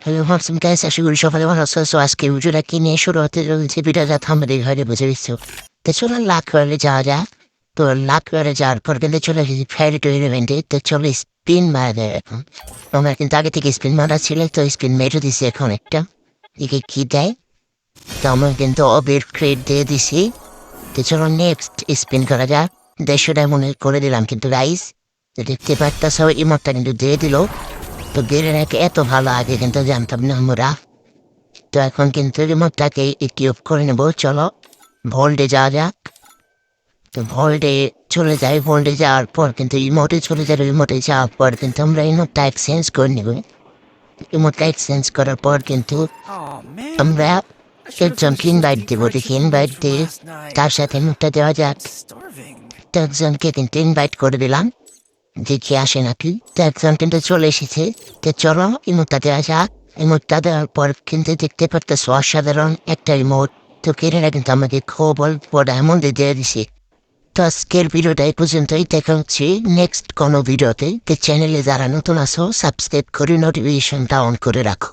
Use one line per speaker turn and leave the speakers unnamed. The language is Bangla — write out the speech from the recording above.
হ্যালো হোয়াটসঅ্যাপ গাইস, আশা করি সকালে ভালো আছো। সো আজকে ভিডিওটা কি নিয়ে শুরু হতে চলেছে ভিডিওটা থাম্বনেল ঘরে বুঝে দিচ্ছো। তো চলো লাখ করে যাওয়া যাক। তো লাখ করে যাওয়ার পর কিন্তু চলে এসেছি ফেয়ারি টু ইলেভেন্টে। তো চলো স্পিন মারা যায় এখন। আমার কিন্তু আগে থেকে স্পিন মারা ছিল, তো স্পিন মেরে দিছি এখন একটা। একে কি দেয়? তো আমার কিন্তু অবির ক্রেড দিয়ে দিছি। তো চলো নেক্সট স্পিন করা যাক। 150 ডায়মন্ড করে দিলাম কিন্তু গাইস। তো দেখতে পারতেছো ইমোটটা কিন্তু দিয়ে দিল। তো বেড়ে রেখে এত ভালো আগে কিন্তু জানতাম না আমরা। তো এখন কিন্তু রিমোটটাকে একটি অফ করে নেবো। চলো ভোল্টে যাওয়া যাক। তো ভোল্টে চলে যাই। ভোল্টে যাওয়ার পর কিন্তু ইমোটে চলে যাবে। ইমোটে যাওয়ার পর কিন্তু আমরা ইমোটটা এক্সচেঞ্জ করে নেব। ইমোটটা এক্সচেঞ্জ করার পর কিন্তু
Oh man,
আমরা
I should have
একজনকে
finished those
ইনভাইট
deep
দেবো।
fried
দেখি
chicken
ইনভাইট
wings from
দিয়ে
last night.
তার সাথে মুখটা দেওয়া যাক।
I'm starving.
তো একজনকে কিন্তু ইনভাইট করে দিলাম, দেখি আসে নাকি। তো একজন কিন্তু চলে এসেছে। তো চলো ইমোটটা দেওয়া যাক। ইমোটটা দেওয়ার পর কিন্তু দেখতে পারতেছো অসাধারণ একটা ইমোট। তো কেনেরা কিন্তু আমাকে খুব অল্প ডায়মন্ডে দিয়ে দিছে। তো আজকের ভিডিওটা এই পর্যন্তই। দেখা হচ্ছে নেক্সট কোনো ভিডিওতে। তো চ্যানেলে যারা নতুন আছো সাবস্ক্রাইব করে নোটিফিকেশনটা অন করে রাখো।